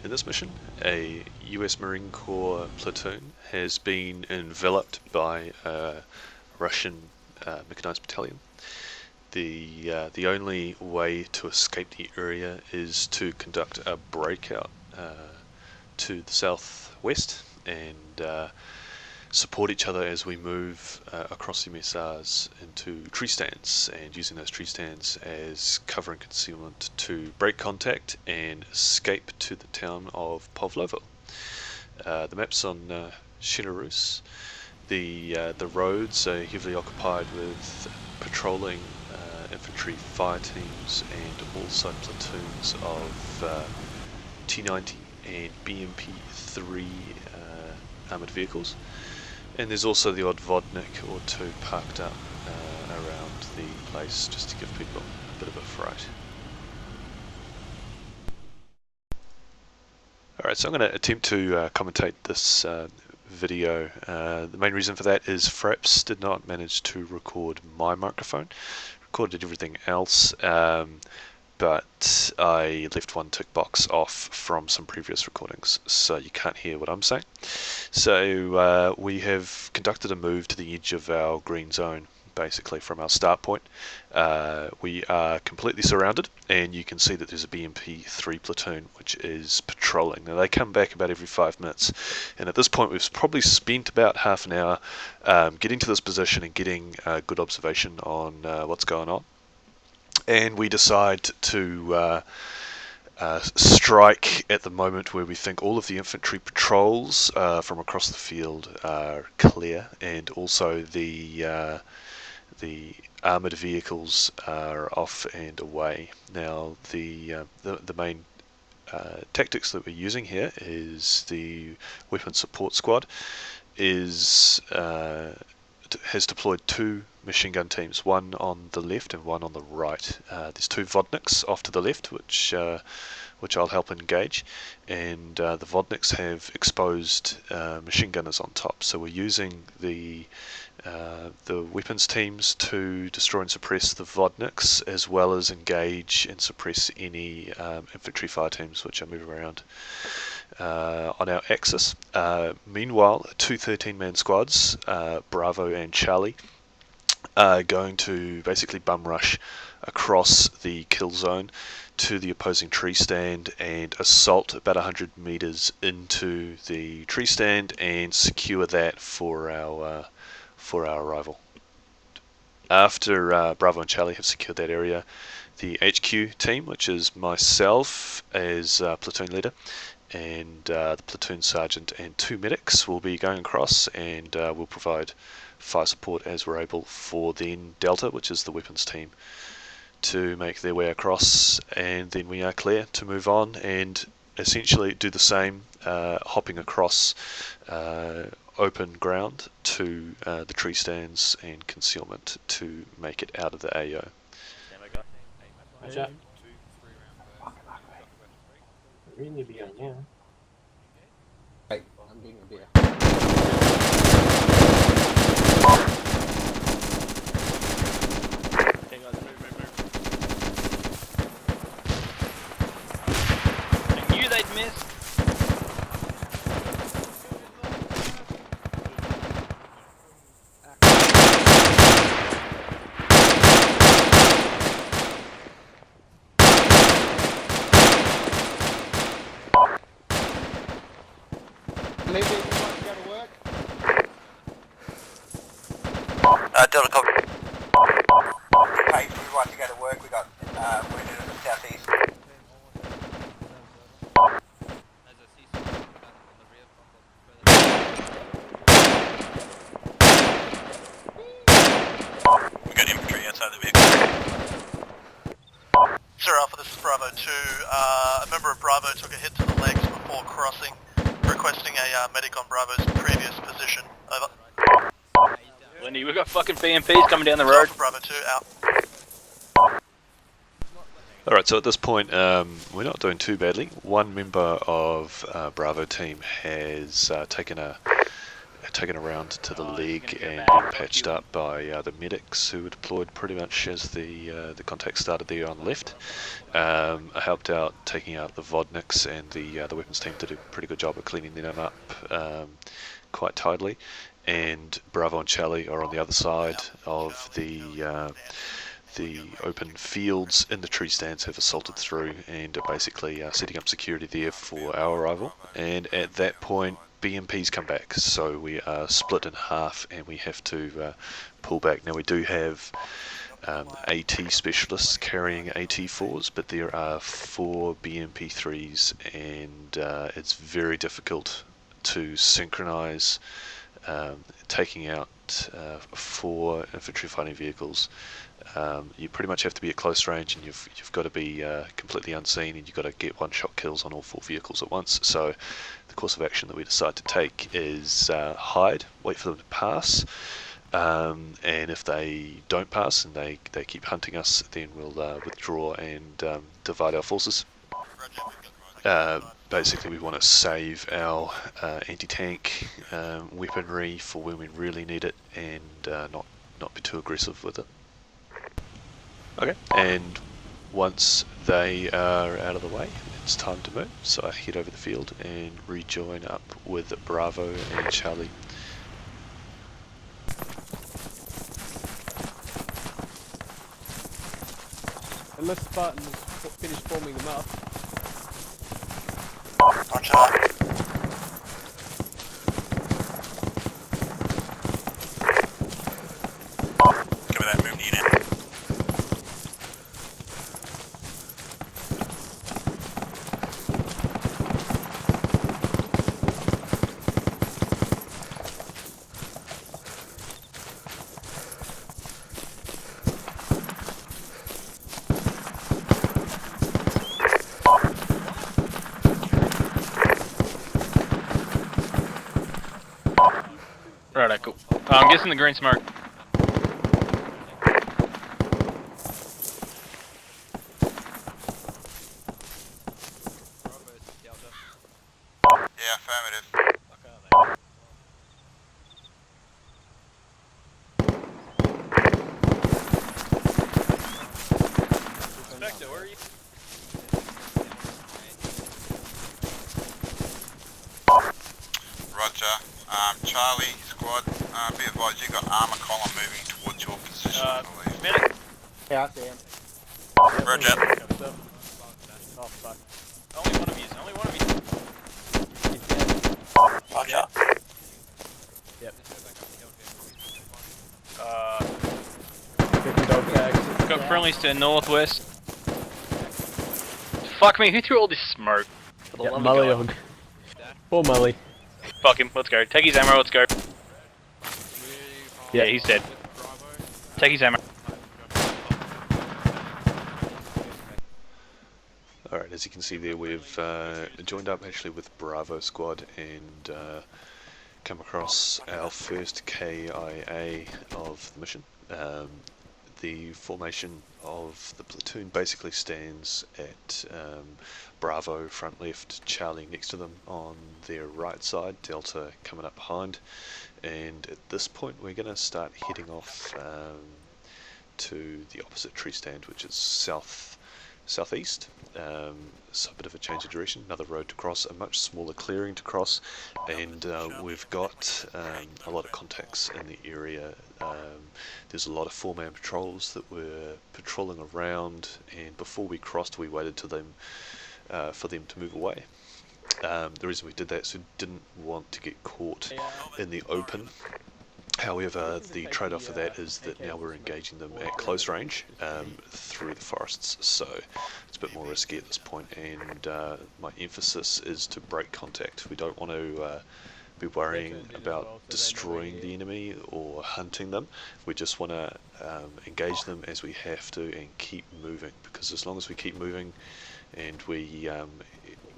In this mission, a US Marine Corps platoon has been enveloped by a Russian mechanized battalion. The only way to escape the area is to conduct a breakout to the southwest and support each other as we move across the MSRs into tree stands, and using those tree stands as cover and concealment to break contact and escape to the town of Pavlovo. The map's on Shinarus. The roads are heavily occupied with patrolling infantry fire teams and also platoons of T-90 and BMP-3 armoured vehicles. And there's also the odd Vodnik or two parked up around the place just to give people a bit of a fright. Alright, so I'm going to attempt to commentate this video. The main reason for that is Fraps did not manage to record my microphone, recorded everything else, but I left one tick box off from some previous recordings, so you can't hear what I'm saying. So we have conducted a move to the edge of our green zone, basically from our start point. We are completely surrounded, and you can see that there's a BMP-3 platoon which is patrolling. Now they come back about every 5 minutes, and at this point we've probably spent about half an hour getting to this position and getting a good observation on what's going on. And we decide to strike at the moment where we think all of the infantry patrols from across the field are clear, and also the armoured vehicles are off and away. Now the main tactics that we're using here is the weapon support squad has deployed two machine gun teams, one on the left and one on the right. There's two Vodniks off to the left, which I'll help engage, and the Vodniks have exposed machine gunners on top. So we're using the weapons teams to destroy and suppress the Vodniks, as well as engage and suppress any infantry fire teams which are moving around on our axis. Meanwhile, two 13-man squads, Bravo and Charlie, are going to basically bum rush across the kill zone to the opposing tree stand and assault about 100 meters into the tree stand and secure that for our arrival. After Bravo and Charlie have secured that area, the HQ team, which is myself as platoon leader, and the platoon sergeant and two medics, will be going across, and will provide fire support as we're able for then Delta, which is the weapons team, to make their way across, and then we are clear to move on and essentially do the same, hopping across open ground to the tree stands and concealment to make it out of the AO. Really beyond, yeah. Right, I'm getting a beer. I knew they'd miss. Delta copy. Okay, so we want to go to work. We got we're in the southeast. We got infantry outside the vehicle. Sir Alpha, this is Bravo 2. A member of Bravo took a hit to the legs before crossing, requesting a medic on Bravo's previous position. Over. Lindy, we've got fucking BMPs coming down the road. Bravo 2 out. Alright, so at this point we're not doing too badly. One member of Bravo team has taken a taken around to the Oh, leg he's gonna go and back. been Fuck patched you. up by the medics who were deployed pretty much as the contact started there on the left. I helped out taking out the Vodniks, and the weapons team did a pretty good job of cleaning them up quite tidily. And Bravo and Charlie are on the other side of the open fields in the tree stands, have assaulted through and are basically setting up security there for our arrival. And at that point, BMPs come back, so we are split in half and we have to pull back. Now we do have AT specialists carrying AT4s, but there are 4 BMP3s, and it's very difficult to synchronize taking out 4 infantry fighting vehicles. You pretty much have to be at close range, and you've got to be completely unseen, and you've got to get one-shot kills on all 4 vehicles at once. So the course of action that we decide to take is hide, wait for them to pass, and if they don't pass and they keep hunting us, then we'll withdraw and divide our forces. Basically, we want to save our anti-tank weaponry for when we really need it, and not be too aggressive with it. Okay, and once they are out of the way, it's time to move. So I head over the field and rejoin up with Bravo and Charlie. Unless Spartans finish forming them up. Roger. Give me that move unit. Right, cool. I'm guessing the green smoke. Yeah, affirmative. Spectre, where are you? Roger. Charlie, squad, be advised, you've got ARMA column moving towards your position, I believe. Medic. Yeah, I see him. Roger. Oh, fuck. Only one of you. Only one of you. He's dead. Roger. Yep. 50 50 dog tags. Got friendlies to northwest. Fuck me, who threw all this smoke? For the Yep, love of God. Mully. Poor Mully. Fuck him, let's go. Take his ammo, let's go. Yeah, he's dead. Take his ammo. Alright, as you can see there, we've joined up actually with Bravo squad and come across our first KIA of the mission. The formation of the platoon basically stands at Bravo front left, Charlie next to them on their right side, Delta coming up behind, and at this point we're going to start heading off to the opposite tree stand, which is southeast. So a bit of a change of direction, another road to cross, a much smaller clearing to cross, and we've got a lot of contacts in the area. There's a lot of 4-man patrols that were patrolling around, and before we crossed we waited to them for them to move away. The reason we did that is we didn't want to get caught in the open. However, the trade-off for that is that now we're engaging them at close range through the forests, so it's a bit more risky at this point, and my emphasis is to break contact. We don't want to be worrying about destroying the enemy or hunting them. We just want to engage them as we have to and keep moving, because as long as we keep moving and we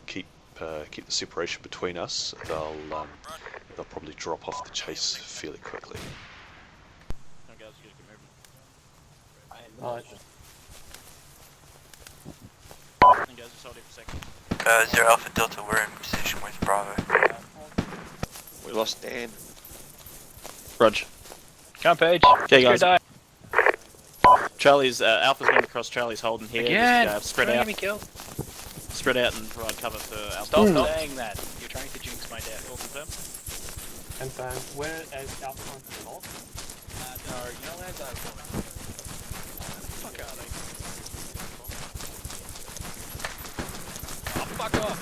keep the separation between us, they'll probably drop off the chase fairly quickly. Zero Alpha Delta, we're in position with Bravo. We lost Dan. Rog. Come, Page. Okay, Let's guys. go die. Charlie's Alpha's going across. Charlie's holding here. Again. Just, spread Don't out. get me killed. Spread out and provide cover for Alpha. Stop saying that. You're trying to jinx my death. All confirmed. And where is Alpha on the north? No, you know where that fuck are they? Oh, fuck off.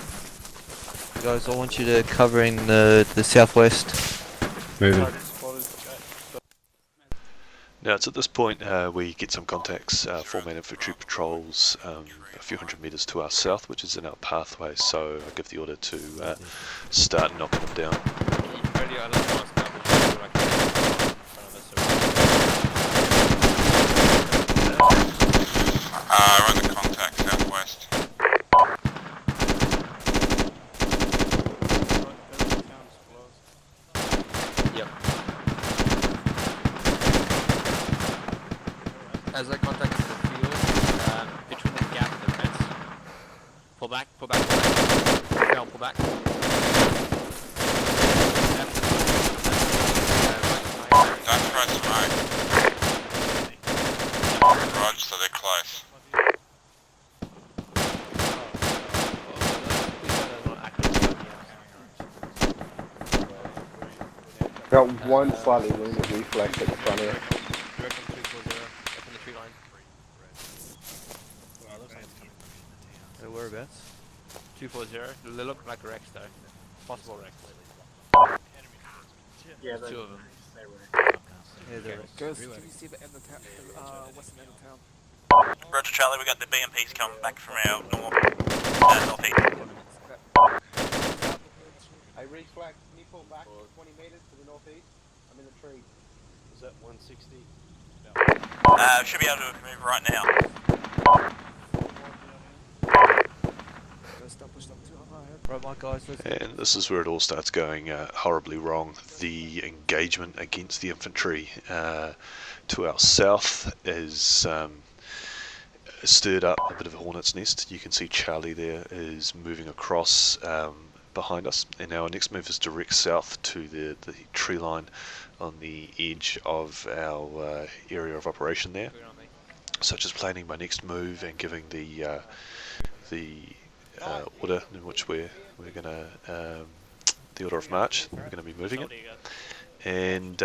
Guys, I want you to cover in the southwest. Moving. Now it's at this point we get some contacts, 4-man infantry patrols a few hundred metres to our south, which is in our pathway, so I give the order to start knocking them down. Run the contact southwest. Yep. As I contact the field, between the gap and the fence. Pull back, pull back, pull back. Down, pull back. Don't throw smoke. Rog, so they're close. Got one slightly wounded reflex at the front here. Whereabouts? 240. They look like Rex though. Possible Rex. Yeah, There's 2 of them. Yeah, they're Rex. Can you see the end of town? Western end of town? Roger Charlie, we got the BMPs coming back from our northeast. I reflex. Can you pull back 20 meters to the northeast? I'm in the tree. Is that 160? Should be able to move right now. Right, my guys, let's And this is where it all starts going horribly wrong. The engagement against the infantry to our south is stirred up a bit of a hornet's nest. You can see Charlie there is moving across behind us, and our next move is direct south to the tree line on the edge of our area of operation there. So just planning my next move and giving the order in which we're going to the order of march. We're going to be moving it, and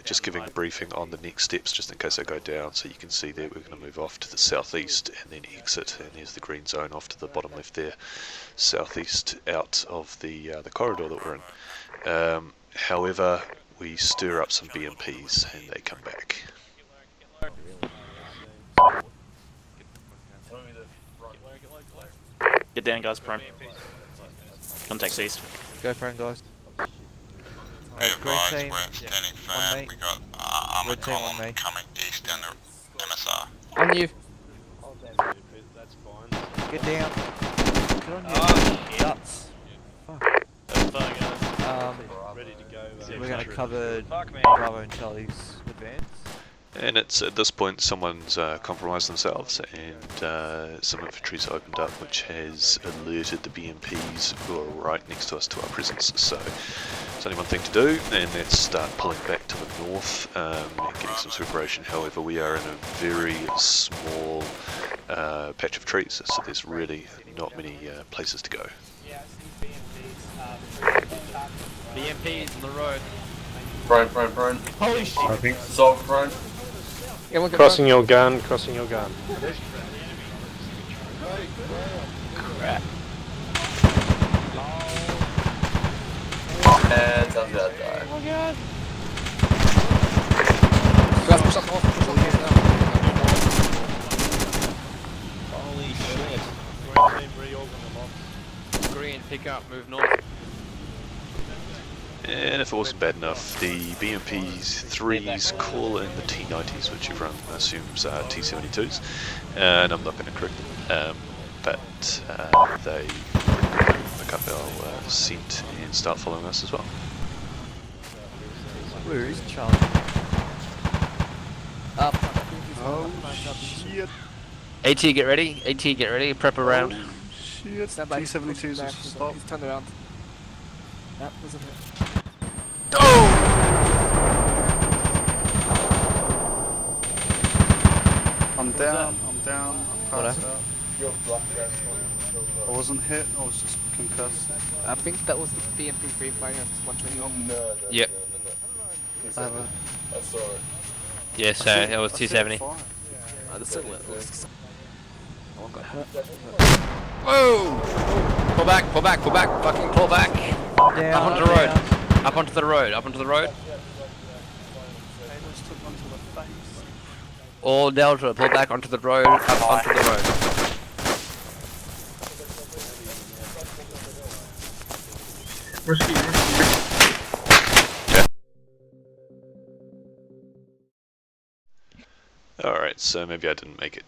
just giving a briefing on the next steps, just in case I go down. So you can see there we're going to move off to the southeast and then exit, and there's the green zone off to the bottom left there, southeast out of the corridor that we're in. However, we stir up some BMPs and they come back. Get down, guys. Prime. Contacts east. go for it, guys. Be advised, team, we're standing on firm. me. We got armor Red team on column me. coming east down the MSR. On you. That's fine. Get down. Get on your guts. Ready to go. We're going to cover Fuck me. Bravo and Charlie's advance. And it's at this point someone's compromised themselves, and some infantry's opened up, which has alerted the BMPs who are right next to us to our presence. So there's only one thing to do, and that's start pulling back to the north and getting some separation. However, we are in a very small patch of trees, so there's really not many places to go. Yeah, I see BMPs. BMP's on the road. Prone. Holy shit. I think Zog prone. Crossing your gun, crossing your gun. Crap. And sounds about to die. Oh god. Holy shit. Green, pick up, move north. And if it wasn't bad enough, the BMP's 3s call in the T90s, which everyone assumes are T72s, and I'm not going to correct them, but they pick up our scent and start following us as well. Where is Charlie? Up. Oh shit. AT, get ready. AT, get ready. Prep around. Shit. T72s have stopped. He's turned around. That wasn't it. down, I'm down, I've passed out. Your black gas I wasn't hit, I was just concussed. I think that was the BMP free firing of 120. No. Yep. I saw it. Yes, so it was 270. That's so lit. No one got hurt. Whoa! Pull back, pull back, pull back, fucking pull back! Up onto the road. Up onto the road, up onto the road. All Delta, pull back onto the road, up onto the road. Alright, so maybe I didn't make it.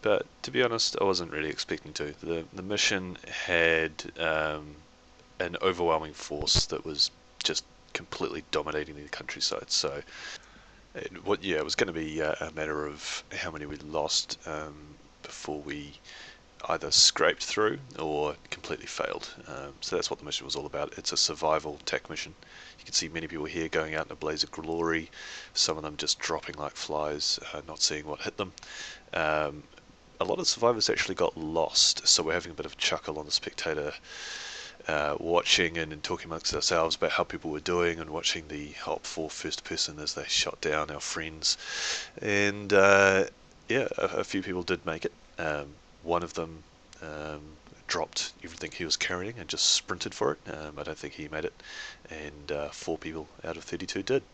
But to be honest, I wasn't really expecting to. The mission had an overwhelming force that was just completely dominating the countryside. So it was going to be a matter of how many we lost before we either scraped through or completely failed. So that's what the mission was all about. It's a survival tech mission. You can see many people here going out in a blaze of glory, some of them just dropping like flies, not seeing what hit them. A lot of survivors actually got lost, so we're having a bit of a chuckle on the spectator, watching and talking amongst ourselves about how people were doing, and watching the Op 4 first person as they shot down our friends. And a few people did make it. One of them dropped everything he was carrying and just sprinted for it. I don't think he made it, and 4 people out of 32 did.